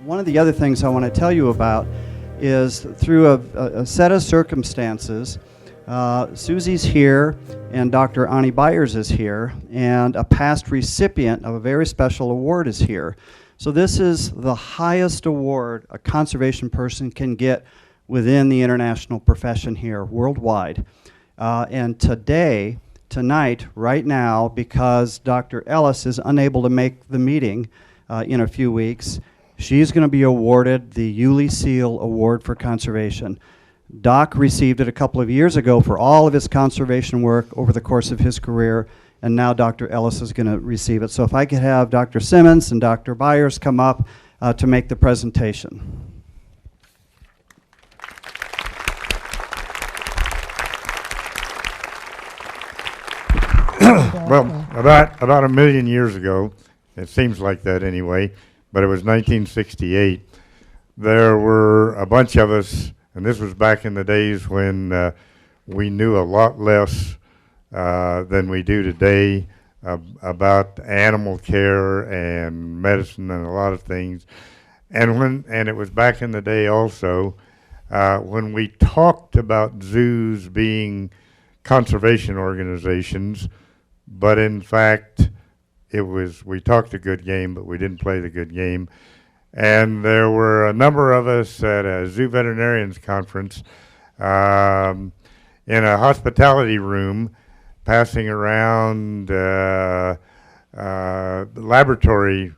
One of the other things I want to tell you about is through a set of circumstances, Susie's here and Dr. Ani Byers is here, and a past recipient of a very special award is here. So this is the highest award a conservation person can get within the international profession here worldwide. And tonight, right now, because Dr. Ellis is unable to make the meeting in a few weeks, she's going to be awarded the Ulie Seal Award for Conservation. Doc received it a couple of years ago for all of his conservation work over the course of his career, and now Dr. Ellis is going to receive it. So if I could have Dr. Simmons and Dr. Byers come up to make the presentation. Well, about a million years ago, it seems like that anyway, but it was 1968. There were a bunch of us, and this was back in the days when we knew a lot less than we do today about animal care and medicine and a lot of things. And it was back in the day also when we talked about zoos being conservation organizations, but in fact we talked a good game, but we didn't play the good game. And there were a number of us at a zoo veterinarians conference in a hospitality room passing around laboratory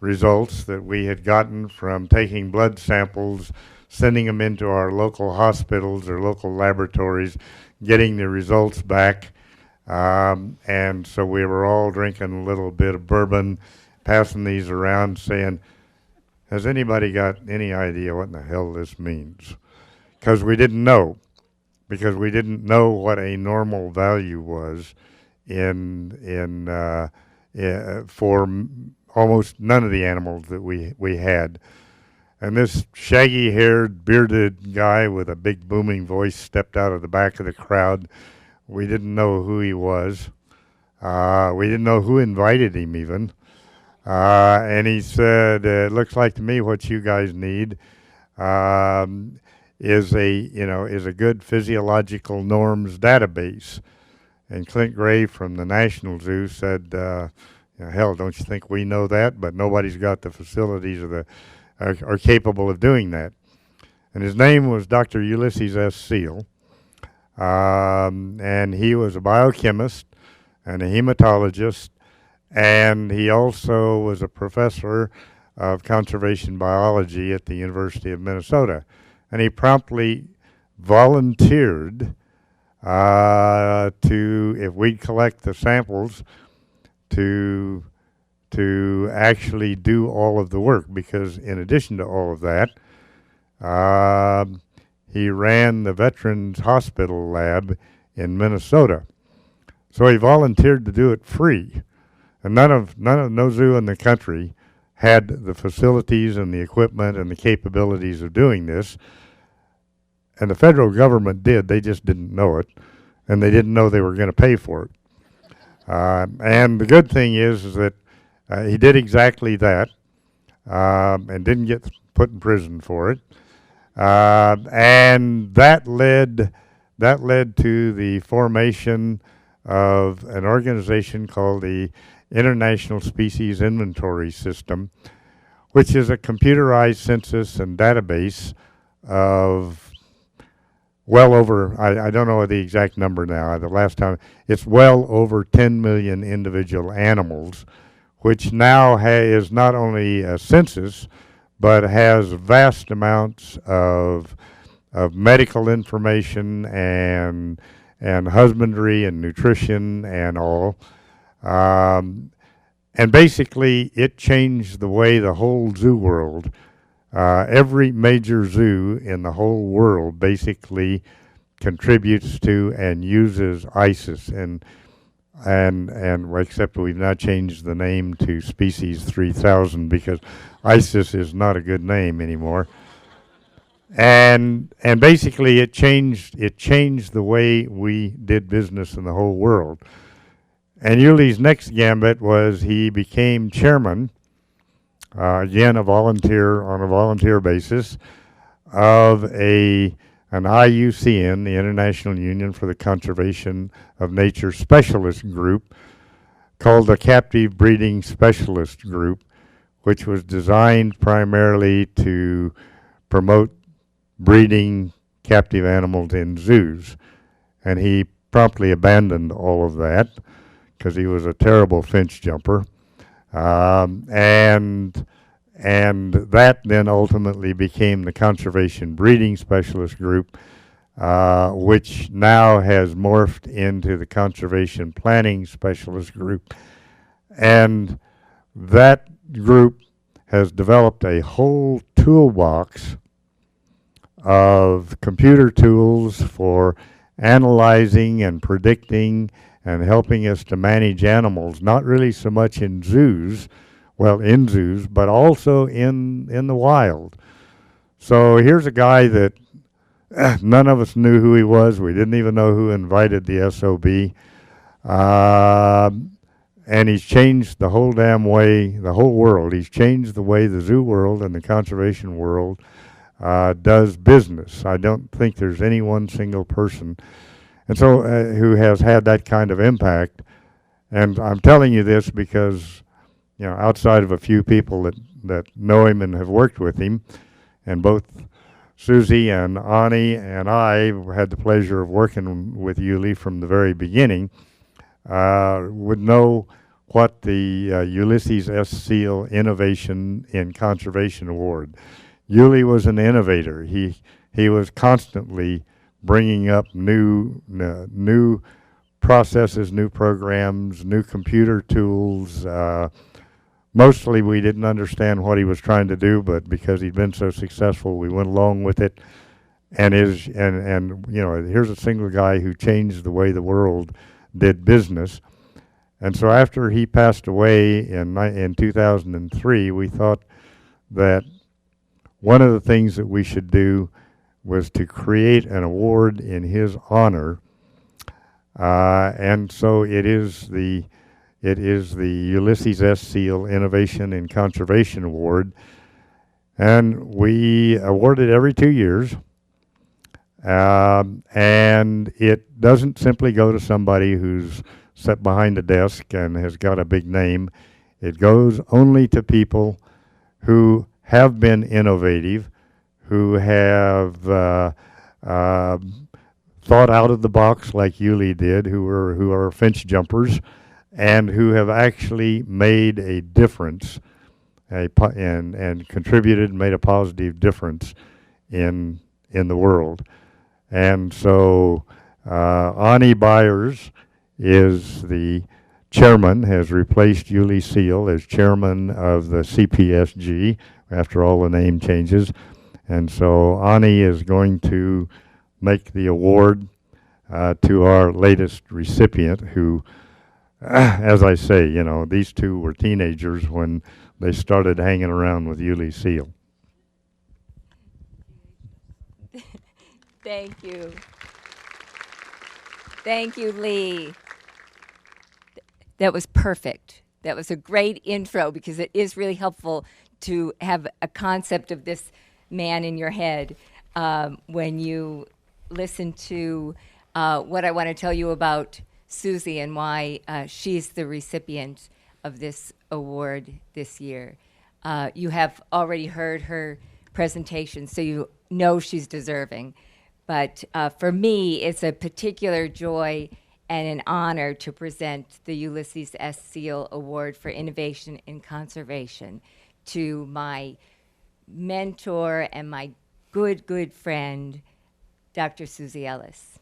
results that we had gotten from taking blood samples, sending them into our local hospitals or local laboratories, getting the results back. And so we were all drinking a little bit of bourbon, passing these around saying, has anybody got any idea what in the hell this means? Because we didn't know. Because we didn't know what a normal value was for almost none of the animals that we had. And this shaggy-haired, bearded guy with a big booming voice stepped out of the back of the crowd. We didn't know who he was. We didn't know who invited him even. And he said, it looks like to me what you guys need is a good physiological norms database. And Clint Gray from the National Zoo said, hell, don't you think we know that? But nobody's got the facilities or are capable of doing that. And his name was Dr. Ulysses S. Seal. And he was a biochemist and a hematologist, and he also was a professor of conservation biology at the University of Minnesota. And he promptly volunteered if we'd collect the samples, to actually do all of the work, because in addition to all of that, he ran the Veterans Hospital lab in Minnesota. So he volunteered to do it free. And no zoo in the country had the facilities and the equipment and the capabilities of doing this. And the federal government did. They just didn't know it. And they didn't know they were going to pay for it. And the good thing is that he did exactly that and didn't get put in prison for it. And that led to the formation of an organization called the International Species Inventory System, which is a computerized census and database of well over, I don't know the exact number now, the last time, it's well over 10 million individual animals, which now is not only a census, but has vast amounts of medical information and husbandry and nutrition and all. And basically, it changed the way the whole zoo world, every major zoo in the whole world basically contributes to and uses ISIS. And except we've now changed the name to Species 3000 because ISIS is not a good name anymore. And basically it changed the way we did business in the whole world. And Ulie's next gambit was he became chairman again, on a volunteer basis, of an IUCN, the International Union for the Conservation of Nature Specialist Group, called the Captive Breeding Specialist Group, which was designed primarily to promote breeding captive animals in zoos. And he promptly abandoned all of that because he was a terrible finch jumper. And that then ultimately became the Conservation Breeding Specialist Group, which now has morphed into the Conservation Planning Specialist Group. And that group has developed a whole toolbox of computer tools for analyzing and predicting and helping us to manage animals, not really so much in zoos, but also in the wild. So here's a guy that none of us knew who he was. We didn't even know who invited the SOB. And he's changed the whole damn way, the whole world. He's changed the way the zoo world and the conservation world does business. I don't think there's any one single person and so who has had that kind of impact. And I'm telling you this because, you know, outside of a few people that know him and have worked with him, and both Susie and Ani and I had the pleasure of working with Ulie from the very beginning, would know what the Ulysses S. Seal Innovation in Conservation Award. Ulie was an innovator. He was constantly bringing up new processes, new programs, new computer tools. Mostly we didn't understand what he was trying to do, but because he'd been so successful, we went along with it. And you know, here's a single guy who changed the way the world did business. And so after he passed away in 2003, we thought that one of the things that we should do was to create an award in his honor. And so it is the Ulysses S. Seal Innovation in Conservation Award. And we award it every 2 years. And it doesn't simply go to somebody who's sat behind a desk and has got a big name. It goes only to people who have been innovative, who have thought out of the box like Ulie did, who are finch jumpers, and who have actually made a difference and contributed and made a positive difference in the world. And so Ani Byers is the chairman, has replaced Ulie Seal as chairman of the CPSG after all the name changes. And so Ani is going to make the award to our latest recipient who, as I say, you know, these two were teenagers when they started hanging around with Ulie Seal. Thank you. Thank you, Lee. That was perfect. That was a great intro because it is really helpful to have a concept of this man in your head when you listen to what I want to tell you about Susie and why she's the recipient of this award this year. You have already heard her presentation, so you know she's deserving. But for me, it's a particular joy and an honor to present the Ulysses S. Seal Award for Innovation in Conservation to my mentor and my good friend, Dr. Susie Ellis.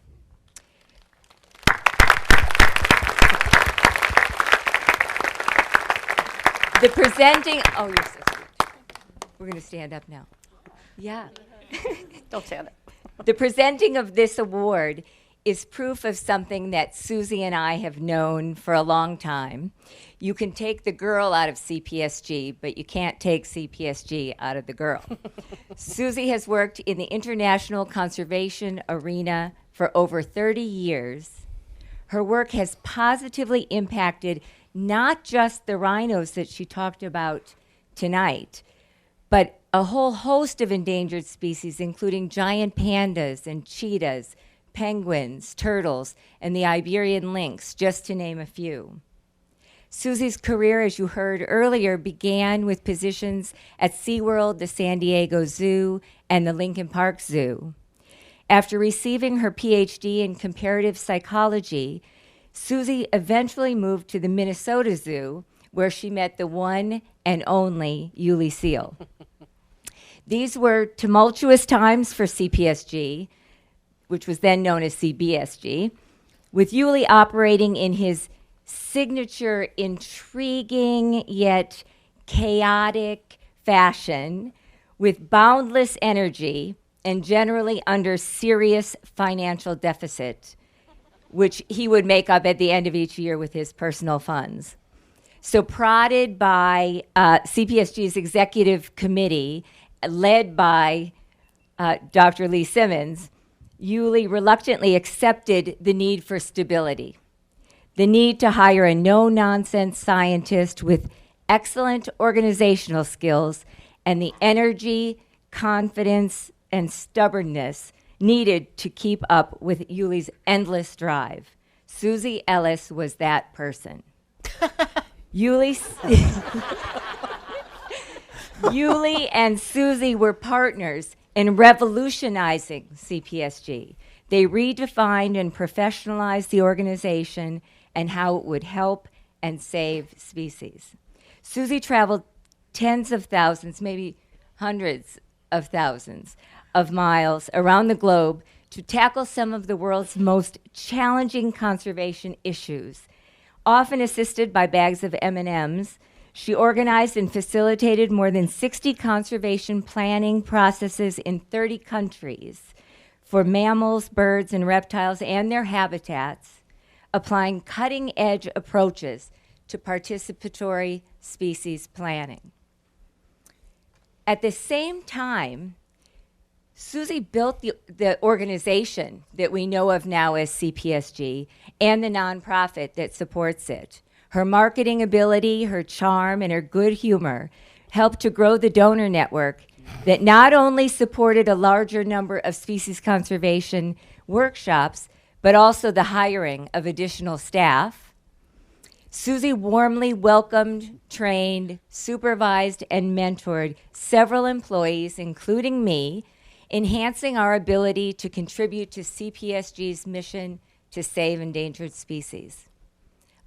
The presenting, oh, you're so sweet. We're going to stand up now. Yeah. Don't stand up. The presenting of this award is proof of something that Susie and I have known for a long time. You can take the girl out of CPSG, but you can't take CPSG out of the girl. Susie has worked in the international conservation arena for over 30 years. Her work has positively impacted not just the rhinos that she talked about tonight, but a whole host of endangered species, including giant pandas and cheetahs, penguins, turtles, and the Iberian lynx, just to name a few. Susie's career, as you heard earlier, began with positions at SeaWorld, the San Diego Zoo, and the Lincoln Park Zoo. After receiving her PhD in comparative psychology, Susie eventually moved to the Minnesota Zoo, where she met the one and only Ulie seal. These were tumultuous times for CPSG, which was then known as CBSG, with Ulie operating in his signature intriguing yet chaotic fashion with boundless energy and generally under serious financial deficit, which he would make up at the end of each year with his personal funds. So prodded by CPSG's executive committee, led by Dr. Lee Simmons, Ulie reluctantly accepted the need for stability, the need to hire a no-nonsense scientist with excellent organizational skills and the energy, confidence, and stubbornness needed to keep up with Ulie's endless drive. Susie Ellis was that person. Ulie and Susie were partners in revolutionizing CPSG. They redefined and professionalized the organization and how it would help and save species. Susie traveled tens of thousands, maybe hundreds of thousands of miles around the globe to tackle some of the world's most challenging conservation issues. Often assisted by bags of M&Ms, she organized and facilitated more than 60 conservation planning processes in 30 countries for mammals, birds, and reptiles and their habitats, applying cutting-edge approaches to participatory species planning. At the same time, Susie built the organization that we know of now as CPSG and the nonprofit that supports it. Her marketing ability, her charm, and her good humor helped to grow the donor network that not only supported a larger number of species conservation workshops, but also the hiring of additional staff. Susie warmly welcomed, trained, supervised, and mentored several employees, including me, enhancing our ability to contribute to CPSG's mission to save endangered species.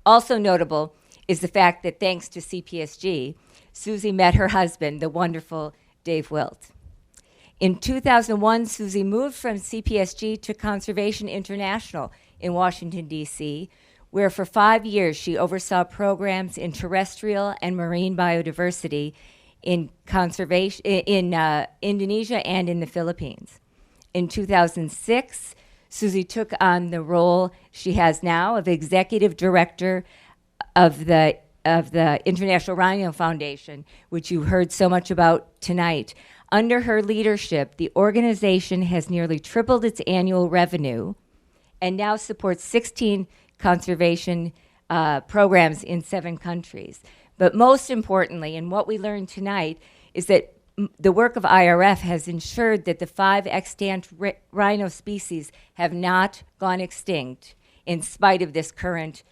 Also notable is the fact that thanks to CPSG, Susie met her husband, the wonderful Dave Wilt. In 2001, Susie moved from CPSG to Conservation International in Washington, D.C., where for 5 years she oversaw programs in terrestrial and marine biodiversity in conservation in Indonesia and in the Philippines. In 2006, Susie took on the role she has now of executive director of the International Rhino Foundation, which you heard so much about tonight. Under her leadership, the organization has nearly tripled its annual revenue and now supports 16 conservation programs in 7 countries. But most importantly, and what we learned tonight, is that the work of IRF has ensured that the 5 extant rhino species have not gone extinct in spite of this current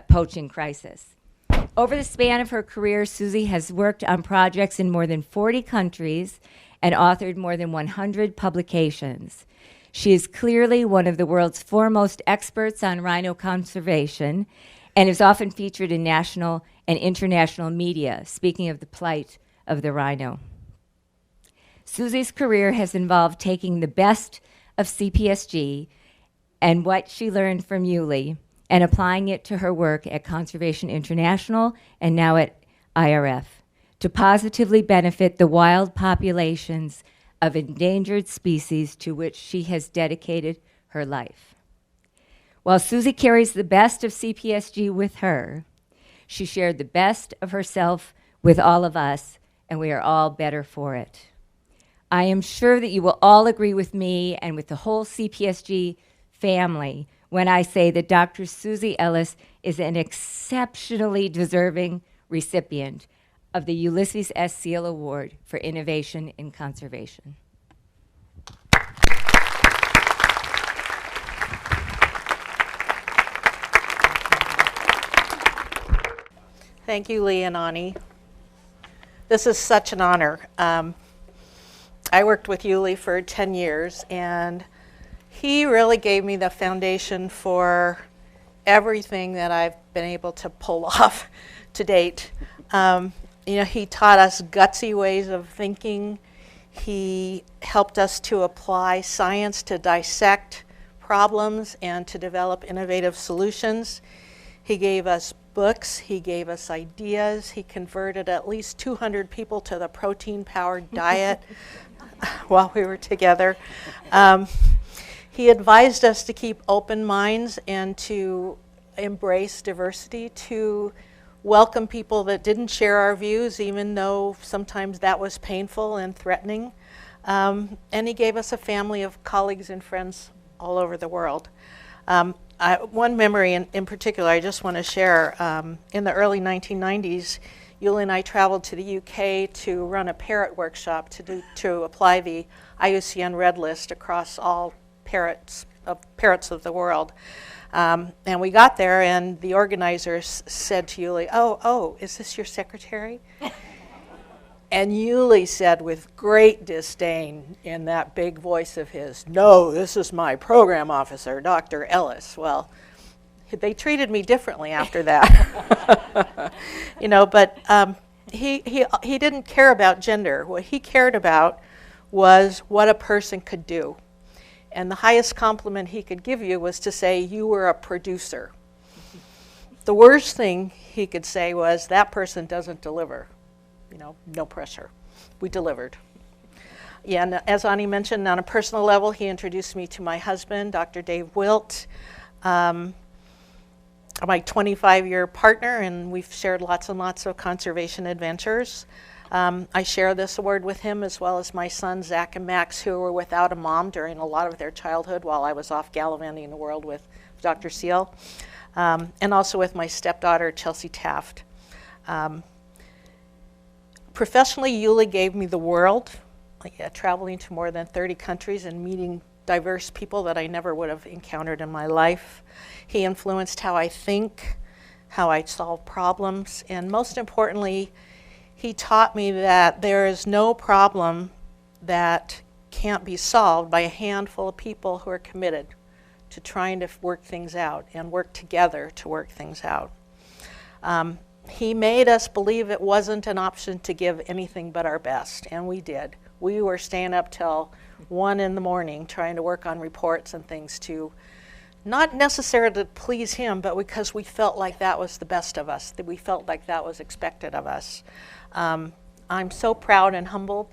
poaching crisis. Over the span of her career, Susie has worked on projects in more than 40 countries and authored more than 100 publications. She is clearly one of the world's foremost experts on rhino conservation and is often featured in national and international media, speaking of the plight of the rhino. Susie's career has involved taking the best of CPSG and what she learned from Ulie and applying it to her work at Conservation International and now at IRF to positively benefit the wild populations of endangered species to which she has dedicated her life. While Susie carries the best of CPSG with her, she shared the best of herself with all of us, and we are all better for it. I am sure that you will all agree with me and with the whole CPSG family when I say that Dr. Susie Ellis is an exceptionally deserving recipient of the Ulysses S. Seal Award for Innovation in Conservation. Thank you, Lee and Ani. This is such an honor. I worked with Ulie for 10 years, and he really gave me the foundation for everything that I've been able to pull off to date. He taught us gutsy ways of thinking. He helped us to apply science to dissect problems and to develop innovative solutions. He gave us books, he gave us ideas, he converted at least 200 people to the protein-powered diet while we were together. He advised us to keep open minds and to embrace diversity, to welcome people that didn't share our views, even though sometimes that was painful and threatening. And he gave us a family of colleagues and friends all over the world. One memory in particular I just want to share. In the early 1990s, Ulie and I traveled to the UK to run a parrot workshop to apply the IUCN Red List across all parrots of the world. And we got there, and the organizers said to Ulie, oh, is this your secretary? And Ulie said with great disdain in that big voice of his, "No, this is my program officer, Dr. Ellis." Well, they treated me differently after that. But he didn't care about gender. What he cared about was what a person could do. And the highest compliment he could give you was to say you were a producer. The worst thing he could say was that person doesn't deliver. No pressure. We delivered. Yeah, and as Ani mentioned, on a personal level, he introduced me to my husband, Dr. Dave Wilt, my 25-year partner, and we've shared lots and lots of conservation adventures. I share this award with him, as well as my sons, Zach and Max, who were without a mom during a lot of their childhood while I was off gallivanting the world with Dr. Seal, and also with my stepdaughter, Chelsea Taft. Professionally, Ulie gave me the world, traveling to more than 30 countries and meeting diverse people that I never would have encountered in my life. He influenced how I think, how I solve problems, and most importantly, he taught me that there is no problem that can't be solved by a handful of people who are committed to trying to work things out and work together to work things out. He made us believe it wasn't an option to give anything but our best, and we did. We were staying up till 1 a.m. trying to work on reports and things to not necessarily to please him, but because we felt like that was the best of us, that we felt like that was expected of us. I'm so proud and humbled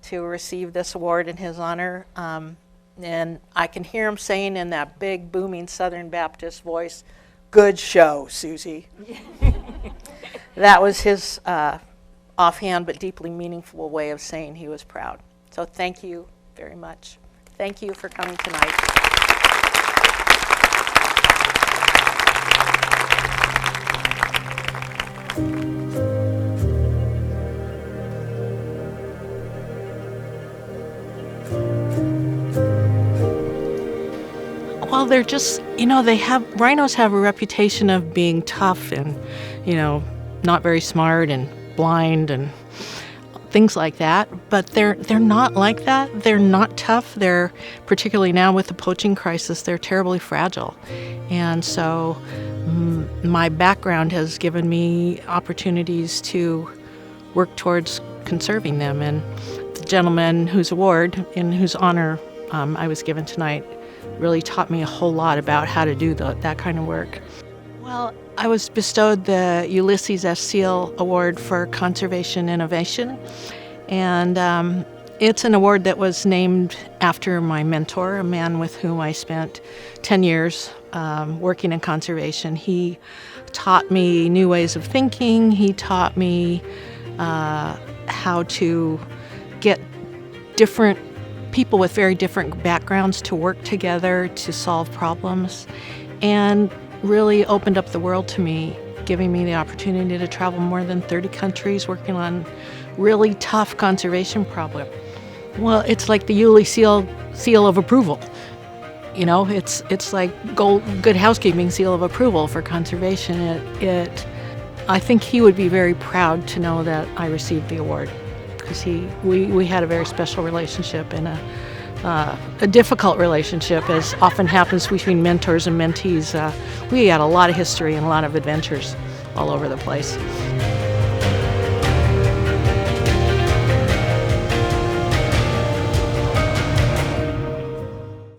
to receive this award in his honor, and I can hear him saying in that big, booming Southern Baptist voice, "Good show, Susie." That was his offhand but deeply meaningful way of saying he was proud. So thank you very much. Thank you for coming tonight. Well, they're just, rhinos have a reputation of being tough and, not very smart and blind and things like that. But they're not like that. They're not tough. They're, particularly now with the poaching crisis, they're terribly fragile. And so my background has given me opportunities to work towards conserving them. And the gentleman whose award, in whose honor I was given tonight, really taught me a whole lot about how to do that kind of work. Well, I was bestowed the Ulysses S. Seal Award for Conservation Innovation, and it's an award that was named after my mentor, a man with whom I spent 10 years working in conservation. He taught me new ways of thinking. He taught me how to get different people with very different backgrounds to work together to solve problems, and really opened up the world to me, giving me the opportunity to travel more than 30 countries working on really tough conservation problems. Well, it's like the Ulie seal of approval. You know, it's like good housekeeping seal of approval for conservation. I think he would be very proud to know that I received the award, because we had a very special relationship and a difficult relationship, as often happens between mentors and mentees. We had a lot of history and a lot of adventures all over the place.